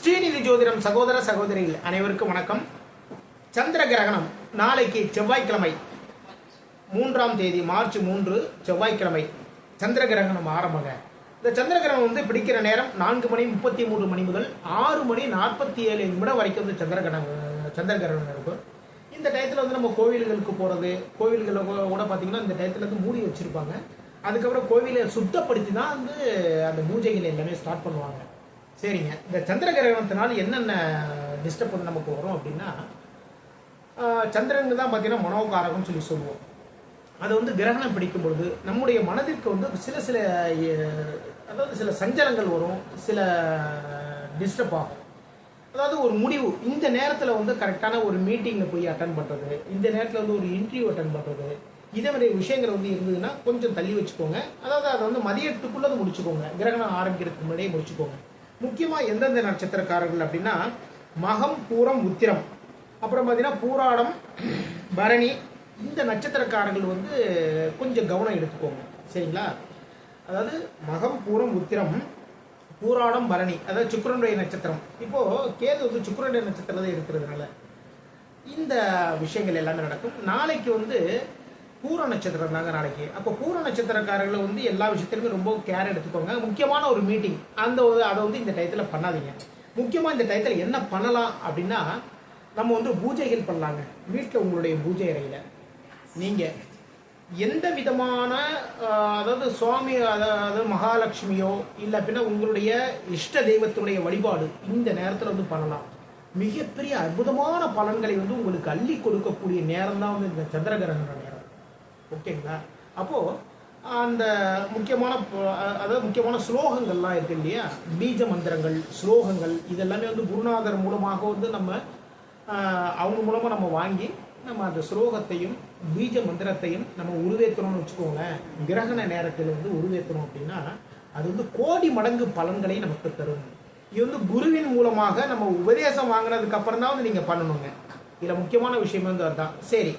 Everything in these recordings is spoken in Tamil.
ஸ்ரீநிதி ஜோதிடம் சகோதர சகோதரிகள் அனைவருக்கும் வணக்கம். சந்திர கிரகணம் நாளைக்கு செவ்வாய்க்கிழமை 3ஆம் தேதி மார்ச் 3 செவ்வாய்க்கிழமை சந்திர கிரகணம் ஆரம்பங்க. இந்த சந்திர கிரகணம் பிடிக்கிற நேரம் 4:33 மணி முதல் 6:47 வரைக்கும் சந்திர கிரகணம் இருக்கும். இந்த டயத்தில் நம்ம கோவில்களுக்கு போகிறது, கோவில்களை கூட பார்த்தீங்கன்னா இந்த டயத்தில் மூடி வச்சிருப்பாங்க. அதுக்கப்புறம் கோவிலை சுத்தப்படுத்தி தான் அந்த பூஜைகள் எல்லாமே ஸ்டார்ட் பண்ணுவாங்க. சரிங்க, இந்த சந்திர கிரகணத்தினால் என்னென்ன டிஸ்டர்ப் நமக்கு வரும் அப்படின்னா, சந்திரனுக்கு தான் பார்த்தீங்கன்னா மனோகாரகம்னு சொல்லி சொல்லுவோம். அது கிரகணம் பிடிக்கும் பொழுது நம்முடைய மனதிற்கு சில சஞ்சலங்கள் வரும், சில டிஸ்டர்ப் ஆகும். அதாவது ஒரு முடிவு, இந்த நேரத்தில் கரெக்டான ஒரு மீட்டிங்கில் போய் அட்டன் பண்ணுறது, இந்த நேரத்தில் ஒரு இன்டர்வியூ அட்டன் பண்ணுறது, இதே மாதிரி விஷயங்கள் இருந்ததுன்னா கொஞ்சம் தள்ளி வச்சுக்கோங்க. அதாவது அதை மதியத்துக்குள்ளது முடிச்சுக்கோங்க, கிரகணம் ஆரம்பிக்கிறதுக்கு முன்னாடியே முடிச்சுக்கோங்க. முக்கியமாக எந்தெந்த நட்சத்திரக்காரர்கள் அப்படின்னா, மகம், பூரம், உத்திரம், அப்புறம் பார்த்தீங்கன்னா பூராடம், பரணி, இந்த நட்சத்திரக்காரர்கள் கொஞ்சம் கவனம் எடுத்துக்கோங்க. சரிங்களா? அதாவது மகம், பூரம், உத்திரம், பூராடம், பரணி, அதாவது சுக்கிரனுடைய நட்சத்திரம். இப்போது கேது சுக்கிரனுடைய நட்சத்திரத்தில் இருக்கிறதுனால இந்த விஷயங்கள் எல்லாமே நடக்கும். நாளைக்கு பூர நட்சத்திரம் தாங்க நாளைக்கு. அப்போ பூர நட்சத்திரக்காரர்கள் எல்லா விஷயத்திலுமே ரொம்ப கேர் எடுத்துக்கோங்க. முக்கியமான ஒரு மீட்டிங் அதை இந்த டயத்தில் பண்ணாதீங்க. முக்கியமாக இந்த டயத்தில் என்ன பண்ணலாம் அப்படின்னா, நம்ம பூஜைகள் பண்ணலாங்க. வீட்டில் உங்களுடைய பூஜை அறையில் நீங்கள் எந்த விதமான அதாவது சுவாமி, அதாவது மகாலட்சுமியோ இல்லை அப்படின்னா உங்களுடைய இஷ்ட தெய்வத்தினுடைய வழிபாடு இந்த நேரத்தில் பண்ணலாம். மிகப்பெரிய அற்புதமான பலன்களை உங்களுக்கு அள்ளி கொடுக்கக்கூடிய நேரம் தான் இந்த சந்திர கிரகண நேரம். ஓகேங்களா? அப்போது அந்த முக்கியமான ஸ்லோகங்கள்லாம் இருக்கு இல்லையா, பீஜ மந்திரங்கள், ஸ்லோகங்கள், இதெல்லாமே குருநாதர் மூலமாக நம்ம அவங்க மூலமாக நம்ம வாங்கி நம்ம அந்த ஸ்லோகத்தையும் பீஜ மந்திரத்தையும் நம்ம உருவேற்றணும்னு வச்சுக்கோங்க. கிரகண நேரத்தில் உருவேற்றணும் அப்படின்னா அது கோடி மடங்கு பலன்களை நமக்கு தரும். இது குருவின் மூலமாக நம்ம உபதேசம் வாங்கினதுக்கு அப்புறம் தான் நீங்கள் பண்ணணுங்க. இதில் முக்கியமான விஷயம் அதுதான். சரி,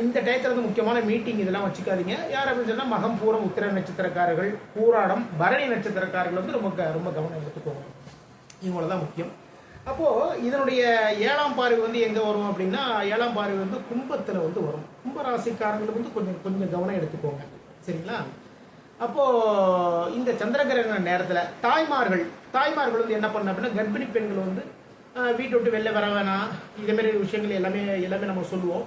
இந்த டயத்தில் முக்கியமான மீட்டிங் இதெல்லாம் வச்சுக்காதீங்க. யார் அப்படின்னு சொன்னால் மகம், பூரம், உத்திர நட்சத்திரக்காரர்கள், பூராடம், பரணி நட்சத்திரக்காரர்கள் ரொம்ப கவனம் எடுத்துக்கோங்க. இவங்கள தான் முக்கியம். அப்போது இதனுடைய 7ஆம் பார்வை எங்கே வரும் அப்படின்னா, 7ஆம் பார்வை கும்பத்தில் வரும். கும்பராசிக்காரர்கள் கொஞ்சம் கவனம் எடுத்துக்கோங்க. சரிங்களா? அப்போது இந்த சந்திரகிரகண நேரத்தில் தாய்மார்கள் என்ன பண்ண அப்படின்னா, கர்ப்பிணி பெண்கள் வீட்டை விட்டு வெளில வர வேணாம், இதேமாரி விஷயங்கள் எல்லாமே நம்ம சொல்லுவோம்.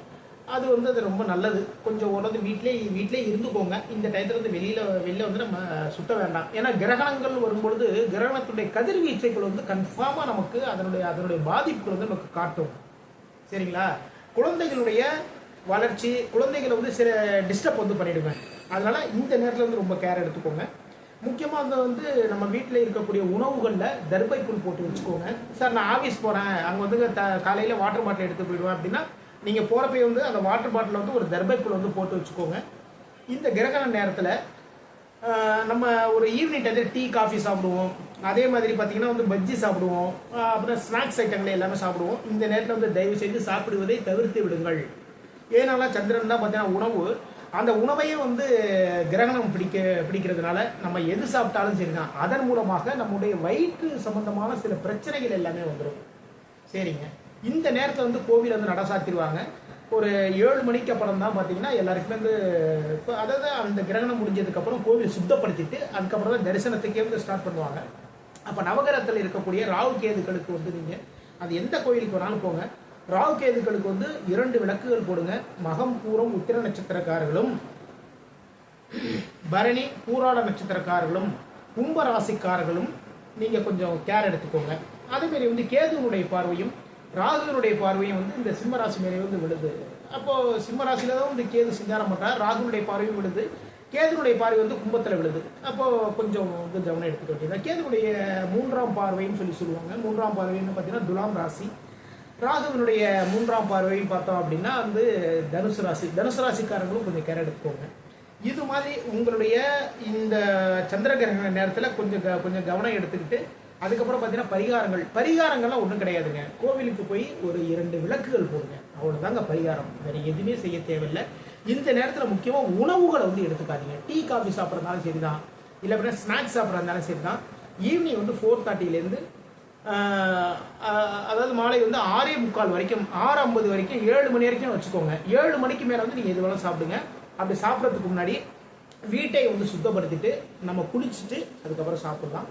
அது அது ரொம்ப நல்லது. கொஞ்சம் ஓரளவு வீட்டிலே இருந்துக்கோங்க. இந்த டயத்தில் வெளியில் நம்ம சுத்த வேண்டாம். ஏன்னா கிரகணங்கள் வரும்பொழுது கிரகணத்துடைய கதிர்வீச்சைகள் கன்ஃபார்மாக நமக்கு அதனுடைய பாதிப்புகள் நமக்கு காட்டும். சரிங்களா? குழந்தைகளுடைய வளர்ச்சி, குழந்தைகளை சில டிஸ்டர்ப் பண்ணிடுங்க. அதனால இந்த நேரத்தில் ரொம்ப கேர் எடுத்துக்கோங்க. முக்கியமாக நம்ம வீட்டில் இருக்கக்கூடிய உணவுகளில் தர்பைப்புல் போட்டு வச்சுக்கோங்க. சார், நான் ஆஃபீஸ் போகிறேன், அங்கே காலையில் வாட்டர் பாட்டில் எடுத்து போயிடுவேன் அப்படின்னா, நீங்கள் போகிறப்ப அந்த வாட்டர் பாட்டில் ஒரு தர்பைப்புல் போட்டு வச்சுக்கோங்க. இந்த கிரகண நேரத்தில் நம்ம ஒரு ஈவினிங் டைத்தில் டீ, காஃபி சாப்பிடுவோம். அதே மாதிரி பார்த்தீங்கன்னா பஜ்ஜி சாப்பிடுவோம், அப்புறம் ஸ்நாக்ஸ் ஐட்டங்களை எல்லாமே சாப்பிடுவோம். இந்த நேரத்தில் தயவு செய்து சாப்பிடுவதை தவிர்த்து விடுங்கள். ஏன்னால சந்திரன் தான் பார்த்தீங்கன்னா உணவு. அந்த உணவையே கிரகணம் பிடிக்கிறதுனால நம்ம எது சாப்பிட்டாலும் சரிதான், அதன் மூலமாக நம்முடைய வயிற்று சம்பந்தமான சில பிரச்சனைகள் எல்லாமே வந்துடும். சரிங்க, இந்த நேரத்தில் கோவில் நட சாத்திடுவாங்க. ஒரு 7 மணிக்கு அப்புறம் தான் பார்த்தீங்கன்னா எல்லாருக்குமே அதாவது அந்த கிரகணம் முடிஞ்சதுக்கப்புறம் கோவில் சுத்தப்படுத்திட்டு அதுக்கப்புறம் தான் தரிசனத்துக்கே ஸ்டார்ட் பண்ணுவாங்க. அப்போ நவகிரகத்தில் இருக்கக்கூடிய ராகு கேதுக்களுக்கு நீங்கள் அது எந்த கோயிலுக்கு வேணாலும் போங்க. ராகு கேதுக்களுக்கு 2 விளக்குகள் போடுங்க. மகம், பூரம், உத்திர நட்சத்திரக்காரர்களும், பரணி, பூராட நட்சத்திரக்காரர்களும், கும்பராசிக்காரர்களும் நீங்கள் கொஞ்சம் கேர் எடுத்துக்கோங்க. அதேமாரி கேதுனுடைய பார்வையும் ராகுனுடைய பார்வையும் இந்த சிம்மராசி மேலே விழுது. அப்போது சிம்மராசியில் தான் கேது சஞ்சாரம் பண்ணுறார். ராகுனுடைய பார்வையும் விழுது, கேதுனுடைய பார்வை கும்பத்தில் விழுது. அப்போது கொஞ்சம் கவனம் எடுத்துக்க வேண்டியது. கேதுனுடைய 3ஆம் பார்வைன்னு சொல்லுவாங்க. 3ஆம் பார்வைன்னு பார்த்தீங்கன்னா துலாம் ராசி. ராகுவினுடைய 3ஆம் பார்வையும் பார்த்தோம் அப்படின்னா தனுசு ராசி. தனுசு ராசிக்காரங்களும் கொஞ்சம் கேர் எடுத்துக்கோங்க. இது மாதிரி உங்களுடைய இந்த சந்திர கிரகண நேரத்தில் கொஞ்சம் கவனம் எடுத்துக்கிட்டு அதுக்கப்புறம் பார்த்தீங்கன்னா பரிகாரங்கள்லாம் ஒன்றும் கிடையாதுங்க. கோவிலுக்கு போய் ஒரு 2 விளக்குகள் போடுங்க, அவ்வளோதாங்க பரிகாரம். வேறு எதுவுமே செய்ய தேவையில்லை. இந்த நேரத்தில் முக்கியமாக உணவுகளை எடுத்துக்காதீங்க. டீ, காஃபி சாப்பிட்றதுனாலும் சரி தான், இல்லை அப்படின்னா ஸ்நாக்ஸ் சாப்பிட்றதுனாலும் சரி தான். ஈவினிங் 4:30 அதாவது மாலை வந்து 6:45 வரைக்கும் 6:50 வரைக்கும் 7 மணி வரைக்கும் வச்சுக்கோங்க. 7 மணிக்கு மேலே வந்து நீங்கள் எது வேணாலும் சாப்பிடுங்க. அப்படி சாப்பிட்றதுக்கு முன்னாடி வீட்டை வந்து சுத்தப்படுத்திட்டு நம்ம குளிச்சுட்டு அதுக்கப்புறம் சாப்பிடலாம்.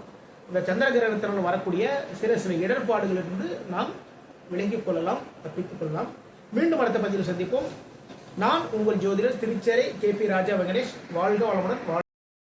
இந்த சந்திர கிரகத்தினால் வரக்கூடிய சில இடர்பாடுகளிலிருந்து நாம் விலகிக் கொள்ளலாம், தப்பித்துக் கொள்ளலாம். மீண்டும் அடுத்த பதிவில் சந்திப்போம். நான் உங்கள் ஜோதிடர் திருச்சேரை KP ராஜா வெங்கடேஷ். வாழ்க வளமுடன்.